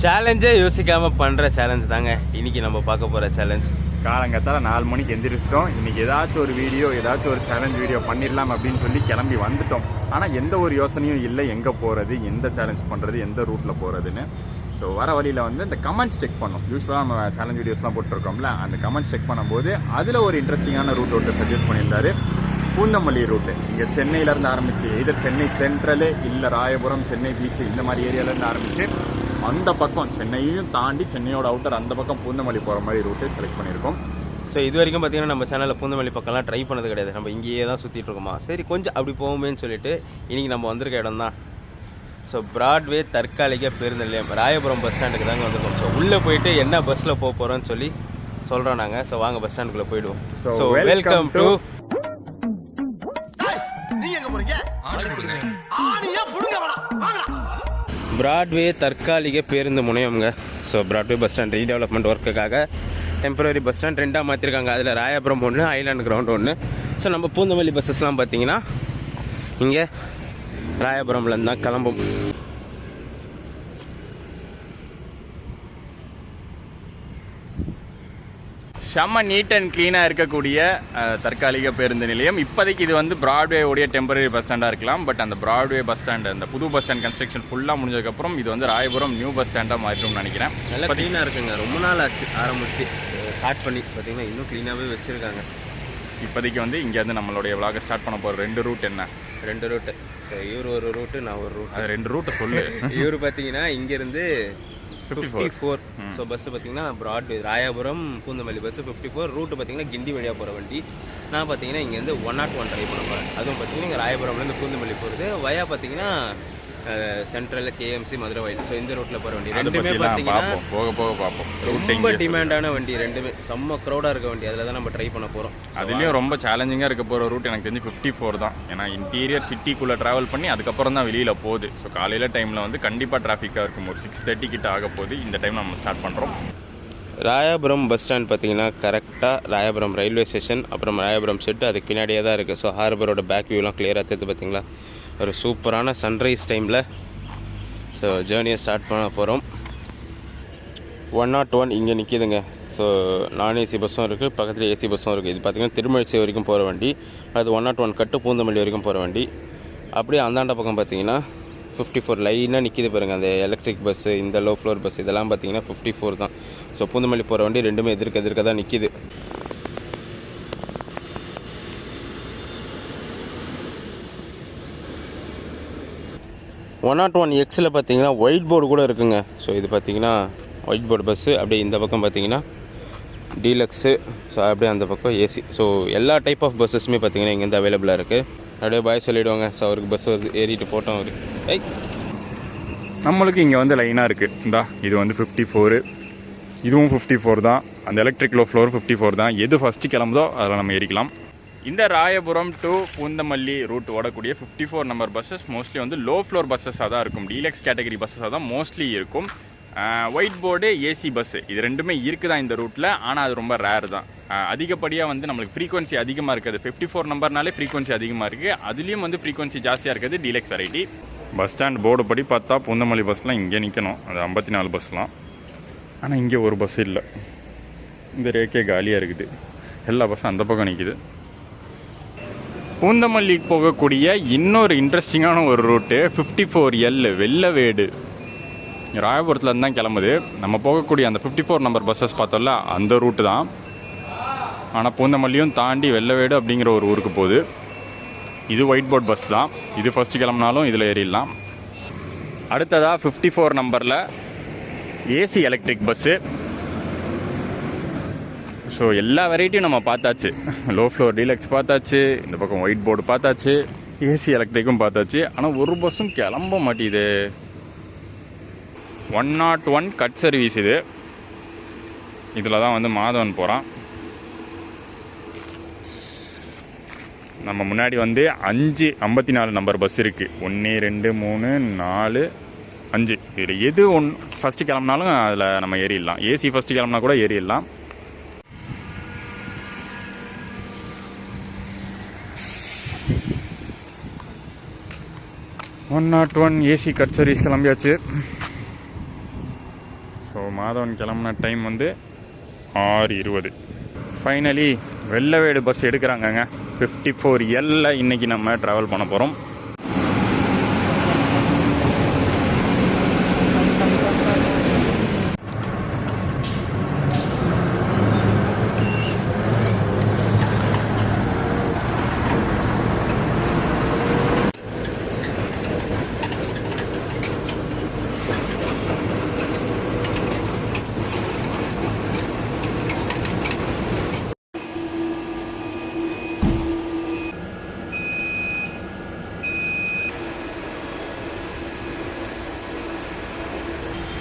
சேலஞ்சே யோசிக்காமல் பண்ணுற சேலஞ்ச் தாங்க இன்றைக்கி நம்ம பார்க்க போகிற சேலஞ்ச். காலங்கத்தால் 4 மணிக்கு எந்திரிச்சிட்டோம். இன்றைக்கி ஏதாச்சும் ஒரு வீடியோ ஏதாச்சும் ஒரு சேலஞ்ச் வீடியோ பண்ணிடலாம் அப்படின்னு சொல்லி கிளம்பி வந்துட்டோம். ஆனால் எந்த ஒரு யோசனையும் இல்லை, எங்கே போகிறது, எந்த சேலஞ்ச் பண்ணுறது, எந்த ரூட்டில் போகிறதுன்னு. ஸோ வர வழியில் வந்து இந்த கமெண்ட்ஸ் செக் பண்ணோம். யூஸ்வலாக நம்ம சேலஞ்ச் வீடியோஸ்லாம் போட்டுருக்கோம்ல, அந்த கமெண்ட்ஸ் செக் பண்ணும்போது அதில் ஒரு இன்ட்ரெஸ்டிங்கான ரூட் ஒருத்தர் சஜஸ்ட் பண்ணியிருந்தாரு. பூந்தமல்லி ரூட்டு இங்கே சென்னையிலேருந்து ஆரம்பிச்சு இதர் சென்னை சென்ட்ரலு இல்லை ராயபுரம், சென்னை பீச்சு இந்த மாதிரி ஏரியாவிலேருந்து ஆரம்பித்து அந்த பக்கம் சென்னையும் தாண்டி சென்னையோட அவுட்டர் அந்த பக்கம் பூந்தமல்லி போகிற மாதிரி ரூட்டு செலக்ட் பண்ணியிருக்கோம். ஸோ இது வரைக்கும் பார்த்தீங்கன்னா நம்ம சேனலில் பூந்தமல்லி பக்கம்லாம் ட்ரை பண்ணது கிடையாது. நம்ம இங்கேயே தான் சுற்றிட்டு இருக்கோமா, சரி கொஞ்சம் அப்படி போவோமேன்னு சொல்லிட்டு இன்றைக்கி நம்ம வந்திருக்க இடம் தான். ஸோ பிராட்வே தற்காலிக பேருந்து நிலையம் ராயபுரம் பஸ் ஸ்டாண்டுக்கு தாங்க வந்திருக்கோம். ஸோ உள்ளே போயிட்டு என்ன பஸ்ஸில் போக போகிறோன்னு சொல்லி சொல்கிறோம் நாங்கள். ஸோ வாங்க பஸ் ஸ்டாண்டுக்குள்ளே போயிடுவோம். ஸோ வெல்கம் டு பிராட்வே தற்காலிக பேருந்து முனையம்ங்க. So Broadway bus stand redevelopment ஒர்க்குக்காக டெம்பரரி பஸ் ஸ்டாண்ட் 2ஆக மாற்றிருக்காங்க. அதில் ராயபுரம் ஒன்று, ஐலாண்ட் கிரவுண்ட் ஒன்று. ஸோ நம்ம பூந்தமல்லி பஸ்ஸஸ்லாம் பார்த்தீங்கன்னா இங்கே ராயபுரம்லேருந்து தான் கிளம்பும். செம்ம நீட் அண்ட் க்ளீனாக இருக்கக்கூடிய தற்காலிக பேருந்து நிலையம். இப்போதைக்கு இது வந்து பிராட்வேவுடைய டெம்பரரி பஸ் ஸ்டாண்டாக இருக்கலாம். பட் அந்த பிராட்வே பஸ் ஸ்டாண்டு, அந்த புது பஸ் ஸ்டாண்ட் கன்ஸ்ட்ரக்ஷன் ஃபுல்லாக முடிஞ்சதுக்கப்புறம் இது வந்து ராயபுரம் நியூ பஸ் ஸ்டாண்டாக மாற்றணும்னு நினைக்கிறேன். நல்லா க்ளீனாக இருக்குங்க. ரொம்ப நாள் ஆச்சு ஆரம்பிச்சு ஸ்டார்ட் பண்ணி, பார்த்தீங்கன்னா இன்னும் க்ளீனாகவே வச்சுருக்காங்க. இப்போதைக்கு வந்து இங்கேருந்து நம்மளுடைய விளாக ஸ்டார்ட் பண்ண போகிற 2 ரூட் என்ன? 2 ரூட்டு. ஸோ இவர் ஒரு ரூட்டு, நான் ஒரு ரூட். அது 2 ரூட்டை சொல்லு. இவர் பார்த்தீங்கன்னா இங்கேருந்து 54. ஸோ பஸ்ஸு பார்த்தீங்கன்னா Broadway Royapuram Poonamallee bus 54. Route பார்த்தீங்கன்னா கிண்டி வழியாக போகிற வண்டி. நான் பார்த்தீங்கன்னா இங்கேருந்து 101 ட்ரை பண்ண போகிறேன். அதுவும் பார்த்தீங்கன்னா இங்கே ராயபுரம்லேருந்து பூந்தமல்லி போகிறது. வயா பார்த்தீங்கன்னா சென்ட்ரலில் கேஎம்சி மதுரை வயல். ஸோ இந்த ரூட்டில் போகிற வண்டி ரெண்டுமே பார்த்தீங்கன்னா போக போக பார்ப்போம். ரொம்ப டிமாண்டான வண்டி ரெண்டுமே, செம்ம க்ரௌடாக இருக்க வண்டி. அதில் தான் நம்ம ட்ரை பண்ண போகிறோம். அதுலேயும் ரொம்ப சேலஞ்சிங்காக இருக்க போகிற ரூட் எனக்கு தெரிஞ்சு 54 தான். ஏன்னா இன்டீரியர் சிட்டிக்குள்ளே ட்ராவல் பண்ணி அதுக்கப்புறம் தான் வெளியில் போகுது. ஸோ காலையில் டைமில் வந்து கண்டிப்பாக டிராஃபிக்காக இருக்கும். ஒரு 6:30 கிட்ட ஆக போகுது. இந்த டைம் நம்ம ஸ்டார்ட் பண்ணுறோம். ராயபுரம் பஸ் ஸ்டாண்ட் பார்த்தீங்கன்னா கரெக்டாக ராயபுரம் ரயில்வே ஸ்டேஷன், அப்புறம் ராயபுரம் செட்டு அதுக்கு பின்னாடியே தான் இருக்குது. ஸோ ஹார்பரோட பேக் வியூலாம் கிளியராக தெரியுது பார்த்தீங்களா. ஒரு சூப்பரான சன்ரைஸ் டைமில் ஸோ ஜேர்னியை ஸ்டார்ட் பண்ண போகிறோம். 101 இங்கே நிற்கிதுங்க. ஸோ நான் ஏசி பஸ்ஸும் இருக்குது, பக்கத்தில் ஏசி பஸ்ஸும் இருக்குது. இது பார்த்திங்கன்னா திருமழிசை வரைக்கும் போகிற வண்டி. அது 101 கட்டு பூந்தமல்லி வரைக்கும் போகிற வண்டி. அப்படியே அந்தாண்ட பக்கம் பார்த்தீங்கன்னா 54 லைனாக நிற்கிது பாருங்கள். அந்த எலக்ட்ரிக் பஸ்ஸு, இந்த லோ ஃப்ளோர் பஸ் இதெல்லாம் பார்த்தீங்கன்னா 54 தான். ஸோ பூந்தமல்லி போகிற வண்டி ரெண்டுமே எதிர்க்க தான் நிற்கிது. ஒன் 101Xல் பார்த்தீங்கன்னா ஒயிட் போர்டு கூட இருக்குங்க. ஸோ இது பார்த்தீங்கன்னா ஒயிட் போர்டு பஸ்ஸு. அப்படியே இந்த பக்கம் பார்த்தீங்கன்னா டீலக்ஸு. ஸோ அப்படியே அந்த பக்கம் ஏசி. ஸோ எல்லா டைப் ஆஃப் பஸ்ஸஸுமே பார்த்தீங்கன்னா இங்கேருந்து அவைலபிளாக இருக்குது. அப்படியே பாய் சொல்லிவிடுவாங்க. ஸோ அவருக்கு பஸ் வருது, ஏறிட்டு போட்டோம் அவரு. நம்மளுக்கு இங்கே வந்து லைனாக இருக்குது. இந்தா இது வந்து 54, இதுவும் 54 தான். அந்த எலக்ட்ரிக் லோ ஃப்ளோர் 54 தான். எது ஃபஸ்ட்டு கிளம்புதோ அதில் நம்ம ஏறிக்கலாம். இந்த ராயபுரம் டு பூந்தமல்லி ரூட் ஓடக்கூடிய 54 நம்பர் பஸ்ஸஸ் மோஸ்ட்லி வந்து லோ ஃப்ளோர் பஸ்ஸஸாக தான் இருக்கும். டீலக்ஸ் கேட்டகரி பஸ்ஸஸாக தான் மோஸ்ட்லி இருக்கும். ஒயிட் போர்டு, ஏசி பஸ்ஸு இது ரெண்டுமே இருக்குதான் இந்த ரூட்டில். ஆனால் அது ரொம்ப ரேர் தான். அதிகப்படியாக வந்து நம்மளுக்கு ஃப்ரீக்வன்சி அதிகமாக இருக்குது. 54 நம்பர்னாலே ஃப்ரீக்வன்சி அதிகமாக இருக்குது. அதுலேயும் வந்து ஃப்ரீக்வன்சி ஜாஸ்தியாக இருக்குது deluxe variety. Bus stand board படி பார்த்தா பூந்தமல்லி பஸ்லாம் இங்கே நிற்கணும். அது 54 பஸ்லாம். ஆனால் இங்கே ஒரு பஸ் இல்லை. இந்த ரேக்கே காலியாக இருக்குது. எல்லா பஸ்ஸும் அந்த பக்கம் நிற்கிது. பூந்தமல்லிக்கு போகக்கூடிய இன்னொரு இன்ட்ரெஸ்டிங்கான ஒரு ரூட்டு 54L வெள்ளவேடு. ராயபுரத்துலேருந்து தான் கிளம்புது. நம்ம போகக்கூடிய அந்த 54 நம்பர் பஸ்ஸஸ் பார்த்தோம்ல அந்த ரூட்டு தான். ஆனால் பூந்தமல்லியும் தாண்டி வெள்ளவேடு அப்படிங்கிற ஒரு ஊருக்கு போகுது. இது ஒயிட் போர்ட் பஸ் தான். இது ஃபஸ்ட்டு கிளம்புனாலும் இதில் ஏறிடலாம். அடுத்ததாக 54 நம்பரில் ஏசி எலக்ட்ரிக் பஸ்ஸு. ஸோ எல்லா வெரைட்டியும் நம்ம பார்த்தாச்சு. லோ ஃப்ளோர் டீலக்ஸ் பார்த்தாச்சு, இந்த பக்கம் ஒயிட் போர்டு பார்த்தாச்சு, ஏசி எலக்ட்ரிக்கும் பார்த்தாச்சு. ஆனால் ஒரு பஸ்ஸும் கிளம்ப மாட்டேது. 101 கட் சர்வீஸ் இது. இதில் தான் வந்து மாதவன் போகிறான். நம்ம முன்னாடி வந்து 554 நம்பர் பஸ் இருக்குது. 1 2 3 4 5. இதில் எது ஃபஸ்ட்டு கிளம்புனாலும் அதில் நம்ம ஏறிடலாம். ஏசி ஃபஸ்ட்டு கிளம்புனா கூட ஏறிடலாம். ஒன் 101 ஏசி கட் சர்வீஸ் கிளம்பியாச்சு. ஸோ மாதவன் கிளம்புன டைம் வந்து 6:20. Finally Vellavedu bus எடுக்கிறாங்கங்க. 54L இன்றைக்கி நம்ம ட்ராவல் பண்ண போகிறோம்.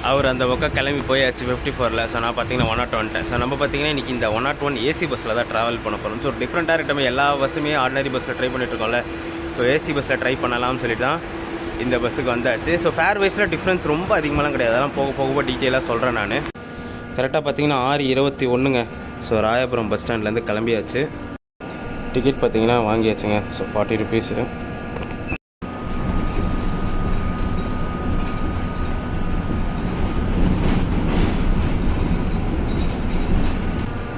அவர் அந்த பக்கம் கிளம்பி போயாச்சு 54ல். ஸோ நான் பார்த்தீங்கன்னா 101 வந்துட்டேன். ஸோ நம்ம பார்த்தீங்கன்னா இன்றைக்கி இந்த 101 ஏசி பஸ்ஸில் தான் ட்ராவல் பண்ண போகிறோம். ஸோ டிஃப்ரெண்ட்டாக இருக்கட்டும், எல்லா பஸ்ஸுமே ஆர்டினரி பஸ்ஸில் ட்ரை பண்ணிட்டு இருக்கோம்ல. ஸோ ஏசி பஸ்ஸில் ட்ரை பண்ணலாம்னு சொல்லிட்டு தான் இந்த பஸ்ஸுக்கு வந்தாச்சு. ஸோ ஃபேர் வைஸில் டிஃப்ரென்ஸ் ரொம்ப அதிகமாகலாம் கிடையாது. அதெல்லாம் போக போக டீட்டெயிலாக சொல்கிறேன் நான். கரெக்டாக பார்த்தீங்கன்னா 6:21ங்க. ஸோ ராயபுரம் பஸ் ஸ்டாண்ட்லேருந்து கிளம்பியாச்சு. டிக்கெட் பார்த்தீங்கன்னா வாங்கியாச்சுங்க. So 40 rupees.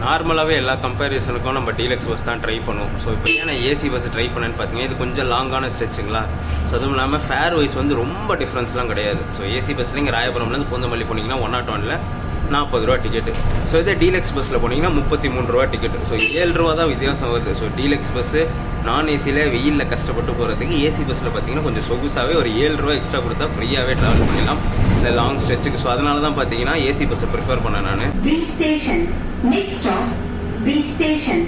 நார்மலாகவே எல்லா கம்பேரிசனுக்கும் நம்ம டீலக்ஸ் பஸ் தான் ட்ரை பண்ணுவோம். ஸோ இப்போ ஏன் நான் ஏசி பஸ் ட்ரை பண்ணேன்னு பார்த்தீங்கன்னா இது கொஞ்சம் லாங்கான ஸ்ட்ரெச்சுங்களா. ஸோ அதுவும் இல்லாமல் ஃபேர் வைஸ் வந்து ரொம்ப டிஃப்ரென்ஸ்லாம் கிடையாது. ஸோ ஏசி பஸ்ஸில் இங்கே ராயபுரம்லேருந்து பூந்தமல்லி போனீங்கன்னா 101ல் 40 ரூபா டிக்கெட்டு. ஸோ இதே டீலக்ஸ் பஸ்ஸில் போனீங்கன்னா 33 ரூபா டிக்கெட்டு. ஸோ 7 ரூபா தான் வித்தியாசம் வருது. ஸோ டீலக்ஸ் பஸ்ஸு நான் ஏசியில் வெயிலில் கஷ்டப்பட்டு போகிறதுக்கு ஏசி பஸ்ஸில் பார்த்தீங்கன்னா கொஞ்சம் சொகுசாகவே ஒரு 7 ரூபா எக்ஸ்ட்ரா கொடுத்தா ஃப்ரீயாகவே ட்ராவல் பண்ணிடலாம் இந்த லாங் ஸ்ட்ரெச்சுக்கு. ஸோ அதனால தான் பார்த்தீங்கன்னா ஏசி பஸ்ஸை ப்ரிஃபர் பண்ணேன் நான். Next stop, Beach Station.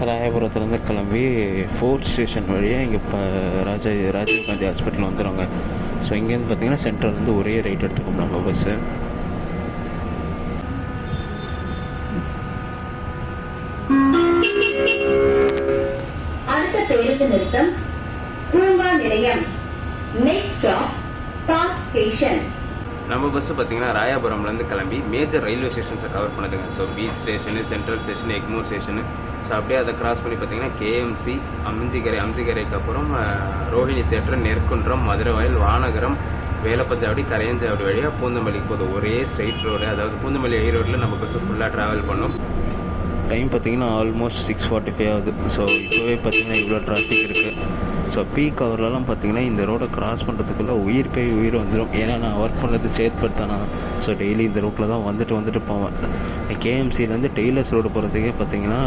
ராயபுரத்துலேருந்து கிளம்பி 4th ஸ்டேஷன் வழியாக இங்கே இப்போ ராஜீவ் காந்தி ஹாஸ்பிட்டல் வந்துடுவாங்க. ஸோ இங்கேருந்து பார்த்தீங்கன்னா சென்ட்ரல்லேருந்து ஒரே ரைட் எடுத்துக்கோம் நம்ம பஸ்ஸு. அடுத்த பேருந்து நிறுத்தம் பூங்கா நிலையம். Next stop park station. நம்ம பஸ்ஸு பார்த்தீங்கன்னா ராயபுரம்லேருந்து கிளம்பி மேஜர் ரயில்வே ஸ்டேஷன்ஸை கவர் பண்ணுதுங்க. So beach station, central station, Egmore station. So அப்படியே அதை கிராஸ் பண்ணி பார்த்தீங்கன்னா கேஎம்சி, அம்ஜிகரைக்கு அப்புறம் ரோஹிணி தேட்டர், நெற்குன்றம், மதுரவாயல், வானகரம், வேலப்பஞ்சாவடி, கரையஞ்சாவடி வழியாக பூந்தமல்லிக்கு போதும் ஒரே ஸ்ட்ரைட் ரோடு. அதாவது பூந்தமல்லி ஹை ரோட்டில் நம்ம பஸ்ஸு ஃபுல்லாக ட்ராவல் பண்ணோம். டைம் பார்த்தீங்கன்னா ஆல்மோஸ்ட் 6:45 ஆகுது. ஸோ இப்போவே பார்த்தீங்கன்னா இவ்வளோ டிராஃபிக் இருக்குது. ஸோ பீக் ஹவர்லலாம் பார்த்தீங்கன்னா இந்த ரோடை கிராஸ் பண்ணுறதுக்குள்ளே உயிர் வந்துடும். ஏன்னா நான் ஒர்க் பண்ணது சேத்பட் தானே. ஸோ டெய்லி இந்த ரோட்டில் தான் வந்துட்டு போவேன். கேஎம்சிலேருந்து டெய்லர்ஸ் ரோடு போகிறதுக்கே பார்த்தீங்கன்னா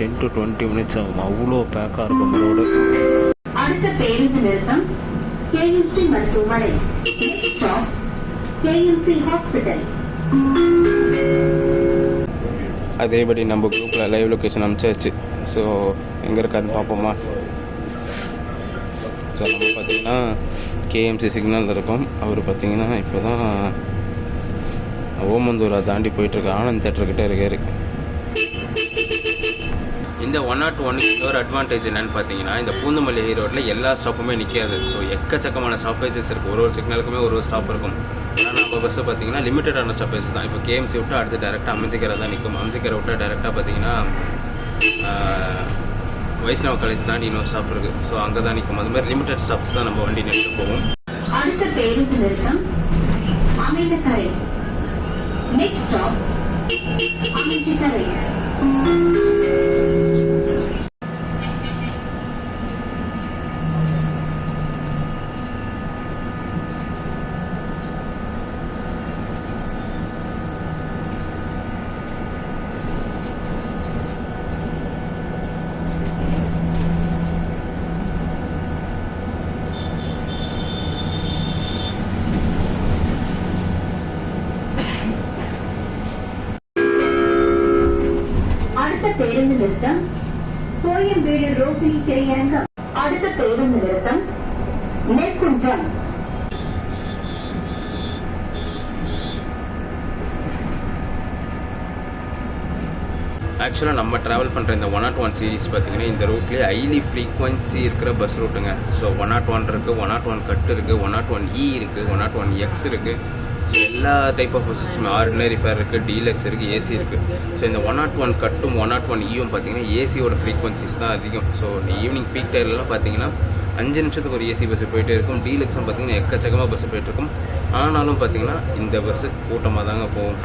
10 to 20 மினிட்ஸ் ஆகும். அவ்வளோ பேக்காக இருக்கும் ரோடு. அடுத்த பேருந்து நிறுத்தம் கேஎம்சி மருத்துவமனை. Next stop KMC hospital. அதேபடி நம்ம குரூப்பில் லைவ் லொக்கேஷன் அனுப்பிச்சாச்சு. ஸோ எங்கே இருக்காதுன்னு பார்ப்போமா. ஸோ நம்ம பார்த்தீங்கன்னா கேஎம்சி சிக்னல் இருக்கும். அவர் பார்த்தீங்கன்னா இப்போ தான் ஓமந்தூரை தாண்டி போயிட்டுருக்கு. ஆனந்த் தேட்டர்கிட்ட இருக்கார். இந்த 101 ஒரு அட்வான்டேஜ் என்னென்னு பார்த்தீங்கன்னா இந்த பூந்தமல்லி ஹை ரோட்டில் எல்லா ஸ்டாப்புமே நிற்காது. ஸோ எக்கச்சக்கமான ஸ்டாப்பேஜஸ் இருக்குது. ஒரு சிக்னலுக்குமே ஒரு ஸ்டாப் இருக்கும். ஆனால் நம்ம பஸ்ஸு பார்த்தீங்கன்னா லிமிட்டடான ஸ்டாப்பேஜஸ் தான். இப்போ கேஎம்சி விட்டு அடுத்து டேரெக்டாக அம்ஜிகரை தான் நிற்கும். அம்ஜிகரை விட்டு டேரெக்டாக பார்த்தீங்கன்னா வைஷ்ணவ காலேஜ் தாண்டி இன்னொரு ஸ்டாப் இருக்குது. ஸோ அங்கே தான் நிற்கும். அது மாதிரி லிமிடெட் ஸ்டாப்ஸ் தான் நம்ம வண்டி நிறுத்தி போவோம். அடுத்த பேருந்து நிறுத்தம் அமைந்தகரை. Next stop Aminjikarai. பேருந்து நிறுத்தம் கோயம்பேடு ரோஹிணி திரையரங்கம். அடுத்த பேருந்து நிறுத்தம் நெற்குன்றம். ஆக்சுவலாக நம்ம ட்ராவல் பண்ணுற இந்த 101 சீரீஸ் பார்த்தீங்கன்னா இந்த ரூட்லேயே ஹைலி ஃப்ரீக்வன்சி இருக்கிற பஸ் ரூட்டுங்க. ஸோ 101 இருக்குது, 101 கட் இருக்குது, 101E இருக்குது, 101X இருக்குது. ஸோ எல்லா டைப் ஆஃப் பஸ்ஸஸுமே ஆர்டினரி ஃபேர் இருக்குது, டீலக்ஸ் இருக்குது, ஏசி இருக்குது. ஸோ இந்த 101 கட்டும் 101 ஈயும் பார்த்தீங்கன்னா ஏசியோட ஃப்ரீக்வன்சிஸ் தான் அதிகம். ஸோ ஈவினிங் பீக் டைம்லாம் பார்த்தீங்கன்னா 5 நிமிஷத்துக்கு ஒரு ஏசி பஸ்ஸு போயிட்டே இருக்கும். டீலக்ஸும் பார்த்தீங்கன்னா எக்கச்சக்கமாக பஸ்ஸு போயிட்டுருக்கும். ஆனாலும் பார்த்தீங்கன்னா இந்த பஸ்ஸு கூட்டமாக தாங்க போகும்.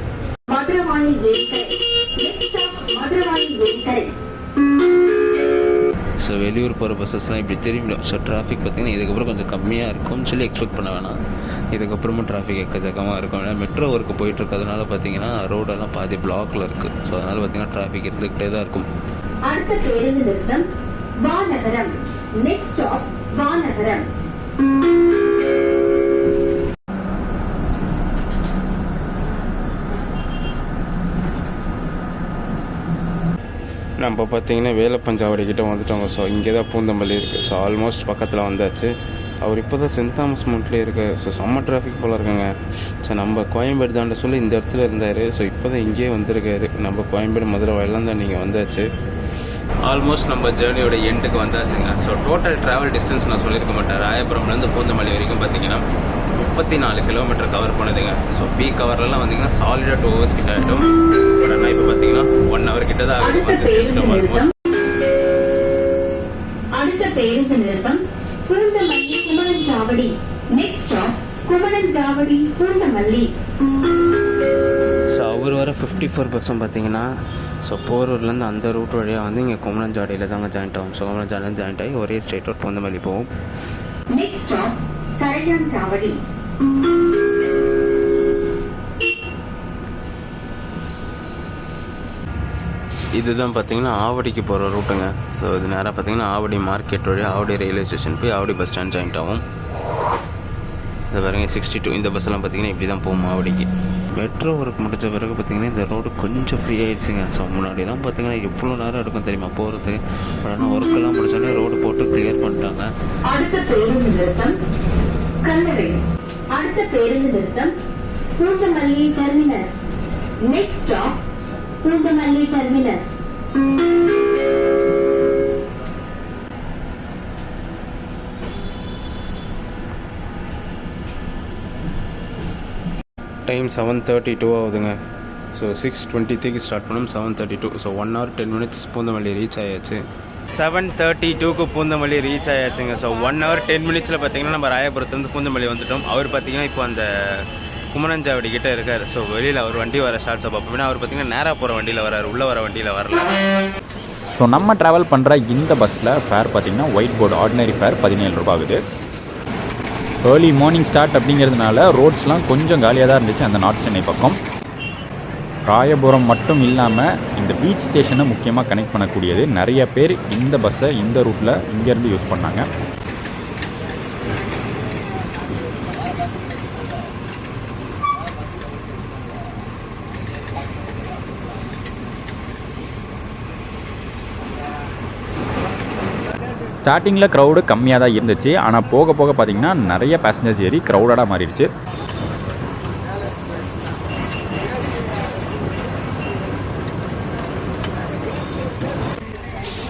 மதுரவாணி ஏரிக்கரை. Next stop, மதுரவாணி ஏரிக்கரை. ஸோ வெளியூர் போகிற பஸ்ஸஸ்லாம் இப்படி திரும்பிடும். ஸோ டிராஃபிக் பார்த்திங்கன்னா இதுக்கப்புறம் கொஞ்சம் கம்மியாக இருக்கும்னு சொல்லி எக்ஸ்பெக்ட் பண்ண வேணாம். இதுக்கப்புறமும் டிராஃபிக் எக்கச்சக்கமாக இருக்கும். ஏன்னா மெட்ரோ ஒர்க்கு போயிட்டுருக்கிறதுனால பார்த்தீங்கன்னா ரோடெல்லாம் பாதி பிளாக்கில் இருக்குது. ஸோ அதனால் பார்த்தீங்கன்னா டிராஃபிக் இருந்துக்கிட்டே தான் இருக்கும். அடுத்த பேருந்து நிறுத்தம் வானகரம். Next stop Vanagaram. நம்ம பார்த்தீங்கன்னா வேலப்பஞ்சாவடி கிட்ட வந்துட்டோங்க. ஸோ இங்கே தான் பூந்தமல்லி இருக்குது. ஸோ ஆல்மோஸ்ட் பக்கத்தில் வந்தாச்சு. அவர் இப்போ தான் சென்ட் தாமஸ் மவுண்ட்லேயே இருக்கார். ஸோ செம்ம டிராஃபிக் போல் இருக்குங்க. ஸோ நம்ம கோயம்பேடு தாண்ட சொல்லி இந்த இடத்துல இருந்தார். ஸோ இப்போ தான் இங்கேயே வந்திருக்காரு. நம்ம கோயம்பேடு மதுரை எல்லாம் தான் நீங்கள் வந்தாச்சு. ஆல்மோஸ்ட் நம்ம ஜேர்னியோட எண்டுக்கு வந்தாச்சுங்க. ஸோ டோட்டல் ட்ராவல் டிஸ்டன்ஸ் நான் சொல்லியிருக்க மாட்டேன். ராயபுரம்லேருந்து பூந்தமல்லி வரைக்கும் பார்த்தீங்கன்னா 34 கிலோமீட்டர் கவர் பண்ணுதுங்க. ஸோ பீக் கவர்லாம் வந்தீங்கன்னா சாலிடாக 2 hours கிட்ட ஆகிடும். பட் ஆனால் இப்போ பார்த்தீங்கன்னா 1 hour கிட்ட தான் ஆகுது. அடுத்த பேருந்து நிறுத்தம் Poonamallee Kumaranchavadi. Next stop Kumaranchavadi Poonamallee. So அவர் வர 54 பஸ்ஸும் பார்த்தீங்கன்னா ஸோ போரூர்லேருந்து அந்த ரூட் வழியாக வந்து இங்கே குமரன்சாவடியில் தாங்க ஜாயின்ட் ஆகும். ஸோ குமரன்சாவடியில் ஜாயின்ட் ஆகி ஒரே ஸ்ட்ரெயிட் ரோட் பூந்தமல்லி போகும். Next stop Karayanchavadi. இதுதான் பார்த்தீங்கன்னா ஆவடிக்கு போகிற ரூட்டுங்க. ஸோ இது நேராக பார்த்தீங்கன்னா ஆவடி மார்க்கெட் வழியாக ஆவடி ரயில்வே ஸ்டேஷன் போய் ஆவடி பஸ் ஸ்டாண்ட் ஜாயின்ட் ஆகும். இது பாருங்க 62 இந்த பஸ்ஸெல்லாம் பார்த்தீங்கன்னா இப்படி தான் போகும் ஆவடிக்கு. மெட்ரோ ஒர்க் முடிஞ்ச பிறகு பார்த்தீங்கன்னா இந்த ரோடு கொஞ்சம் ஃப்ரீ ஆகிடுச்சுங்க. ஸோ முன்னாடிலாம் பார்த்தீங்கன்னா எவ்வளோ நேரம் எடுக்கும் தெரியுமா போகிறதுக்கு. பட் ஆனால் ஒர்க்கெல்லாம் முடிச்சோடனே ரோடு போட்டு கிளியர் பண்ணிட்டாங்க. அடுத்த பேருந்து நிறுத்தம் கல்லறை. அடுத்த பேருந்து நிறுத்தம் Poonamallee terminus. Next stop Poonamallee terminus. Time 7:32 ஆகுதுங்க. ஸோ 6:23க்கு ஸ்டார்ட் பண்ணோம். 7:32. So 1 hour 10 minutes Poonamallee reach ஆயாச்சு. 7:32க்கு பூந்தமல்லி ரீச் ஆயாச்சுங்க. ஸோ 1 hour 10 minutesல பார்த்தீங்கன்னா நம்ம ராயபுரத்துலேருந்து பூந்தமல்லி வந்துட்டோம். அவர் பார்த்தீங்கன்னா இப்போ அந்த குமரன்சாவடி கிட்ட இருக்கார். ஸோ வெளியில் அவர் வண்டி வர ஸ்டார்ட்ஸ் அப்போ அப்படின்னா அவர் பார்த்தீங்கன்னா நேராக போகிற வண்டியில் வரார், உள்ளே வர வண்டியில் வரல. ஸோ நம்ம ட்ராவல் பண்ணுற இந்த பஸ்ஸில் ஃபேர் பார்த்திங்கன்னா ஒயிட் போர்டு ஆர்டினரி ஃபேர் 17 ரூபா ஆகுது. ஏர்லி மார்னிங் ஸ்டார்ட் அப்படிங்கிறதுனால ரோட்ஸ்லாம் கொஞ்சம் காலியாக தான் இருந்துச்சு அந்த நார்த் சென்னை பக்கம். ராயபுரம் மட்டும் இல்லாமல் இந்த பீச் ஸ்டேஷனை முக்கியமாக கனெக்ட் பண்ணக்கூடியது. நிறைய பேர் இந்த பஸ்ஸை இந்த ரூட்டில் இங்கேருந்து யூஸ் பண்ணாங்க. ஸ்டார்டிங்கில் க்ரௌடு கம்மியாக தான் இருந்துச்சு. ஆனால் போக போக பார்த்திங்கன்னா நிறைய பேசஞ்சர்ஸ் ஏறி க்ரௌடடாக மாறிடுச்சு.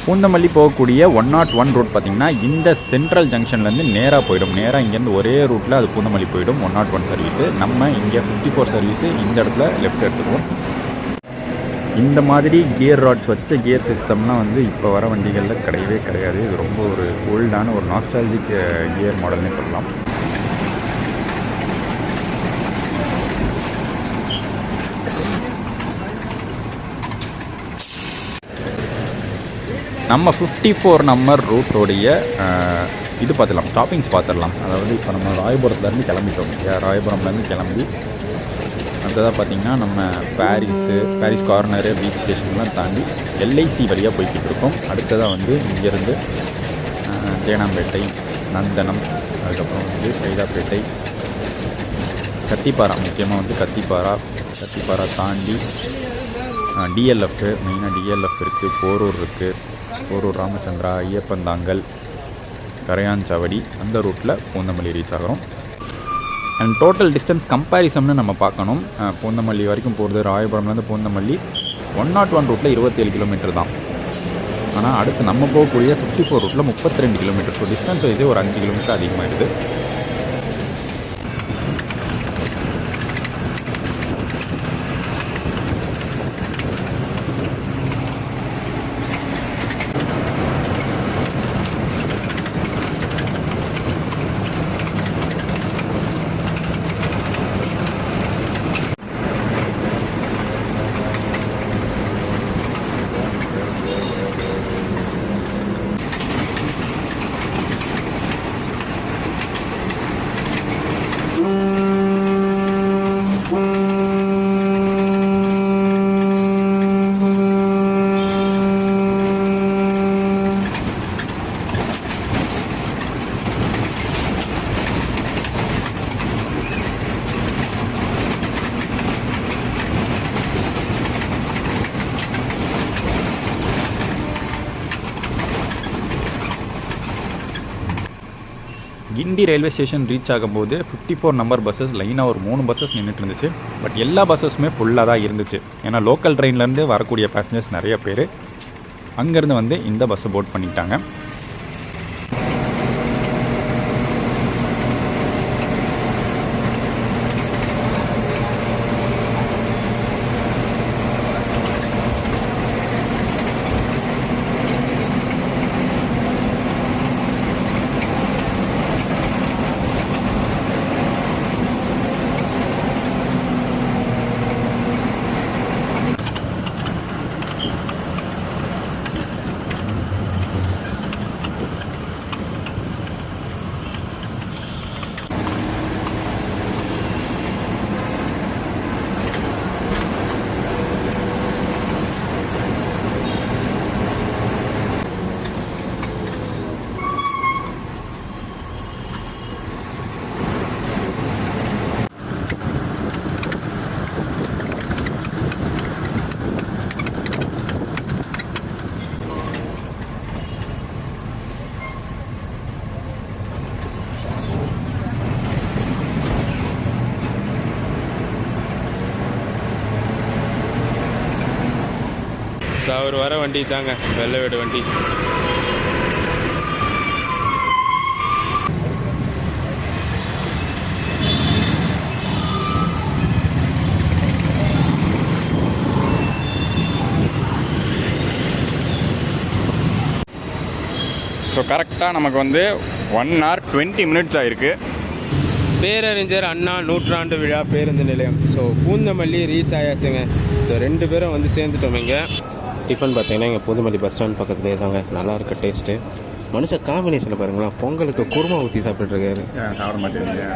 பூந்தமல்லி போகக்கூடிய 101 ரூட் பார்த்திங்கன்னா இந்த சென்ட்ரல் ஜங்ஷன்லேருந்து நேராக போயிடும். நேராக இங்கேருந்து ஒரே ரூட்டில் அது பூந்தமல்லி போயிடும் 101 சர்வீஸு. நம்ம இங்கே 54 சர்வீஸு இந்த இடத்துல லெஃப்ட் எடுத்துக்குவோம். இந்த மாதிரி கியர் ராட்ஸ் வச்ச கியர் சிஸ்டம்லாம் வந்து இப்போ வர வண்டிகளில் கிடையவே கிடையாது. இது ரொம்ப ஒரு ஓல்டான ஒரு நாஸ்டாலஜிக் கியர் மாடல்னே சொல்லலாம். நம்ம 54 நம்பர் ரூட்டோடைய இது பார்த்துடலாம், ஸ்டாப்பிங்ஸ் பார்த்துடலாம். அதாவது இப்போ நம்ம ராயபுரத்துலேருந்து கிளம்பிட்டோம். ராயபுரம்லேருந்து கிளம்பி அடுத்ததாக பார்த்திங்கன்னா நம்ம பாரிஸ் கார்னரு பீச் ஸ்டேஷன்லாம் தாண்டி எல்ஐசி வழியாக போய்கிட்டு இருக்கோம். அடுத்ததாக வந்து இங்கேருந்து தேனாம்பேட்டை, நந்தனம், அதுக்கப்புறம் வந்து சைதாப்பேட்டை, கத்திப்பாரா, முக்கியமாக வந்து கத்திப்பாரா தாண்டி டிஎல்எஃப், மெயினாக டிஎல்எஃப் இருக்குது, போரூர் இருக்குது, போரூர் ராமச்சந்திரா, ஐயப்பந்தாங்கல், கரையான்சாவடி, அந்த ரூட்டில் பூந்தமல்லி ரீச் ஆகிறோம். அண்ட் டோட்டல் டிஸ்டன்ஸ் கம்பேரிசம்னு நம்ம பார்க்கணும். பூந்தமல்லி வரைக்கும் போகிறது ராயபுரம்லேருந்து பூந்தமல்லி 101 ரூட்டில் 27 கிலோமீட்டர் தான். ஆனால் அடுத்து நம்ம போகக்கூடிய 54 ரூட்டில் 32 கிலோமீட்டர். ஸோ டிஸ்டன்ஸ் வைஸே ஒரு 5 கிலோமீட்டர் அதிகமாகிடுது. கிண்டி ரயில்வே ஸ்டேஷன் ரீச் ஆகும்போது 54 நம்பர் பஸ்ஸஸ் லைனாக ஒரு 3 பஸ்ஸஸ் நின்றுட்டு இருந்துச்சு. பட் எல்லா பஸ்ஸஸுமே ஃபுல்லாக தான் இருந்துச்சு. ஏன்னா லோக்கல் ட்ரெயின்லேருந்து வரக்கூடிய பேசஞ்சர்ஸ் நிறைய பேர் அங்கேருந்து வந்து இந்த பஸ்ஸை போட் பண்ணிட்டாங்க. ஸோ அவர் வர வண்டி தாங்க, வெள்ளை வீடு வண்டி. ஸோ கரெக்டாக நமக்கு வந்து 1 hour 20 minutes ஆயிருக்கு. பேரறிஞர் அண்ணா நூற்றாண்டு விழா பேருந்து நிலையம். ஸோ பூந்தமல்லி ரீச் ஆயாச்சுங்க. ஸோ 2 பேரும் வந்து சேர்ந்துட்டோம். இங்கே டிஃபன் பார்த்தீங்கன்னா இங்கே பூந்தமல்லி பஸ் ஸ்டாண்ட் பக்கத்துலேயே தாங்க. நல்லா இருக்க டேஸ்ட்டு. மனுஷன் காம்பினேஷனில் பாருங்களேன், பொங்கலுக்கு குருமா ஊற்றி சாப்பிட்டுருக்காரு. சாப்பிட மாட்டேங்க.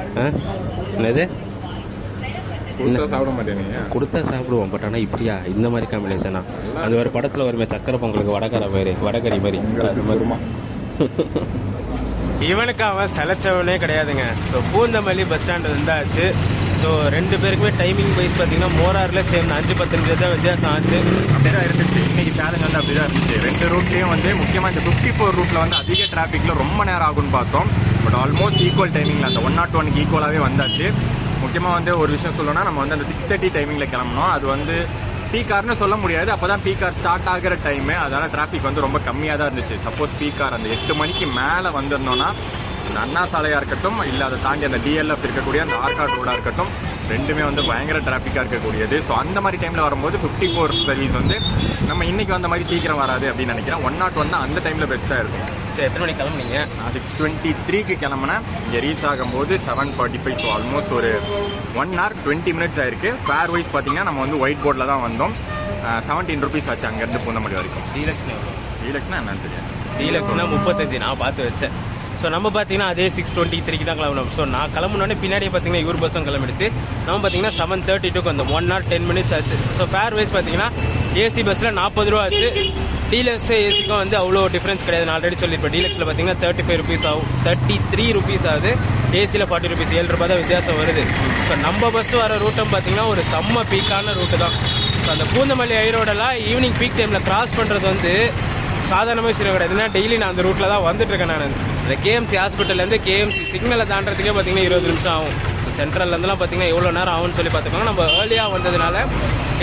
என்னது சாப்பிட மாட்டேங்க. கொடுத்தா சாப்பிடுவோம். பட் ஆனால் இப்படியா இந்த மாதிரி காம்பினேஷனா? அது ஒரு படத்தில் வருமே சக்கரை பொங்கலுக்கு வடகரை மாதிரி, வடகறி மாதிரி. அது மாதிரிமா இவனுக்கு அவன் செலச்சவனே கிடையாதுங்க. ஸோ பூந்தமல்லி பஸ் ஸ்டாண்டு வந்தாச்சு. ஸோ 2 பேருக்குமே டைமிங் வைஸ் பார்த்தீங்கன்னா மோராரில் சேர்ந்து 5-10 நிமிஷம் தான் வித்தியாசம் ஆச்சு. அப்படி தான் இருந்துச்சு. இன்றைக்கி சேலஞ்ச் வந்து அப்படி தான் இருந்துச்சு. 2 ரூட்லேயும் வந்து முக்கியமாக இந்த 54 ரூட்டில் வந்து அதிக டிராஃபிக்கில் ரொம்ப நேரம் ஆகும்னு பார்த்தோம். பட் ஆல்மோஸ்ட் ஈக்குவல் டைமிங்கில் அந்த 101க்கு ஈக்குவலாகவே வந்தாச்சு. முக்கியமாக வந்து ஒரு விஷயம் சொல்லணும்னா, நம்ம வந்து அந்த 6:30 டைமிங்கில் கிளம்பணும். அது வந்து பீக்கார்னு சொல்ல முடியாது. அப்போ தான் பீக்கார் ஸ்டார்ட் ஆகிற டைமு. அதனால் டிராஃபிக் வந்து ரொம்ப கம்மியாக தான் இருந்துச்சு. சப்போஸ் பீக்கார் அந்த 8 மணிக்கு மேலே வந்திருந்தோன்னா அந்த அண்ணா சாலையாக இருக்கட்டும், இல்லை அதை தாண்டி அந்த டிஎல்எஃப் இருக்கக்கூடிய அந்த ஆர்காட் ரோடாக இருக்கட்டும், ரெண்டுமே வந்து பயங்கர டிராஃபிக்காக இருக்கக்கூடியது. ஸோ அந்த மாதிரி டைமில் வரும்போது 54 சர்வீஸ் வந்து நம்ம இன்றைக்கி வந்த மாதிரி சீக்கிரம் வராது அப்படின்னு நினைக்கிறேன். 101 தான் அந்த டைமில் பெஸ்ட்டாக இருக்கும். சரி, எத்தனை மணிக்கு கிளம்புனீங்க? நான் 6:23க்கு கிளம்புனேன். இங்கே ரீச் ஆகும்போது 7:45. ஸோ ஆல்மோஸ்ட் ஒரு 1 hour 20 minutes ஆயிருக்கு. ஃபேர் வைஸ் பார்த்தீங்கன்னா நம்ம வந்து ஒயிட் போர்டில் தான் வந்தோம். 17 rupees ஆச்சு அங்கேருந்து பூந்தமல்லி வரைக்கும். டீலக்ஸ்னா என்னன்னு தெரியாது. டீலக்ஸ்னா 35 நான் பார்த்து வச்சேன். ஸோ நம்ம பார்த்தீங்கன்னா அதே 6:23க்கு தான் கிளம்பணும். ஸோ நான் கிளம்புனோடனே பின்னாடியே பார்த்தீங்கன்னா இவர் பஸ்ஸும் கிளம்பிடுச்சு. நம்ம பார்த்தீங்கன்னா 7:32க்கு வந்தோம். 1 hour 10 minutes ஆச்சு. ஸோ ஃபேர் வைஸ் பார்த்தீங்கன்னா ஏசி பஸ்ஸில் 40 ரூபா ஆச்சு. டீலக்ஸ் ஏசிக்கும் வந்து அவ்வளோ டிஃப்ரென்ஸ் கிடையாது. நான் ஆல்ரெடி சொல்லியிருப்பேன். டீலக்ஸில் பார்த்தீங்கன்னா 35 rupees ஆகும், 33 rupees ஆகுது. ஏசியில் 40 rupees, 7 ரூபா தான் வித்தியாசம் வருது. ஸோ நம்ம பஸ் வர ரூட்டும் பார்த்தீங்கன்னா ஒரு செம்ம பீக்கான ரூட்டு தான். ஸோ அந்த பூந்தமல்லி ஐரோடெல்லாம் ஈவினிங் பீக் டைமில் கிராஸ் பண்ணுறது வந்து சாதாரணமாக விஷயம் கிடையாது. ஏன்னா டெய்லி நான் அந்த ரூட்டில் தான் வந்துட்டுருக்கேன். நான் இந்த கேஎம்சி ஹாஸ்பிட்டல்லேருந்து கேஎம்சி சிக்னலை தாண்டறதுக்கே பார்த்தீங்கன்னா 20 நிமிஷம் ஆகும். சென்ட்ரல்லேருந்துலாம் பார்த்தீங்கன்னா எவ்வளோ நேரம் ஆகும்னு சொல்லி பார்த்துக்கோங்க. நம்ம ஏர்லியாக வந்ததுனால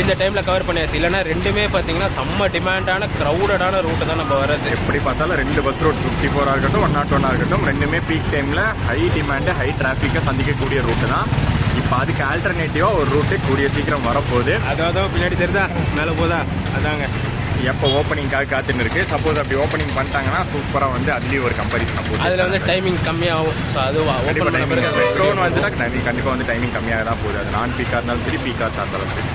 இந்த டைமில் கவர் பண்ணியாச்சு. இல்லைனா ரெண்டுமே பார்த்தீங்கன்னா செம்ம டிமாண்டான க்ரௌடடான ரூட்டு தான் நம்ம வர்றது. எப்படி பார்த்தாலும் 2 பஸ் ரூட் 54 இருக்கட்டும் 101 இருக்கட்டும், ரெண்டுமே பீக் டைமில் ஹை டிமாண்டு ஹை டிராஃபிக்கை சந்திக்கக்கூடிய ரூட்டு தான். இப்போ அதுக்கு ஆல்டர்னேட்டிவாக ஒரு ரூட்டு கூடிய சீக்கிரம் வரப்போகுது. அதாவது பின்னாடி தெரியுதா மேலே போதா, அதாங்க எப்போ ஓப்பனிங்காக காத்துன்னு இருக்குது. சப்போஸ் அப்படி ஓப்பனிங் பண்ணிட்டாங்கன்னா சூப்பராக வந்து அதுலேயும் ஒரு கம்பேரிசன் போகுது. அதில் வந்து டைமிங் கம்மியாகும். ஸோ அதுவும் மெட்ரோன்னு வந்துட்டா கண்டிப்பாக வந்து டைமிங் கம்மியாக தான் போகுது. அது நான் பீக்காக இருந்தாலும் சரி, பீக்காக இருந்தாலும் சரி.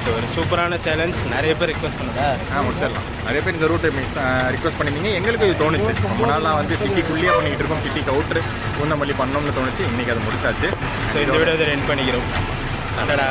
ஸோ ஒரு சூப்பரான சேலஞ்ச். நிறைய பேர் ரிக்வஸ்ட் பண்ணதா முடிச்சிடலாம். நிறைய பேர் இந்த ரூட்டை ரிக்வஸ்ட் பண்ணியிருந்தீங்க. எங்களுக்கு இது தோணுச்சு. ரொம்ப நாளாக வந்து சிட்டிக்குள்ளேயே பண்ணிக்கிட்டு இருக்கோம். சிட்டிக்கு அவுட்ரு பூந்தமல்லி பண்ணோம்னு தோணுச்சு. இன்றைக்கி அது முடிச்சாச்சு. ஸோ இந்த வீடியோ எண்ட் பண்ணிக்கிறோம். அடடா.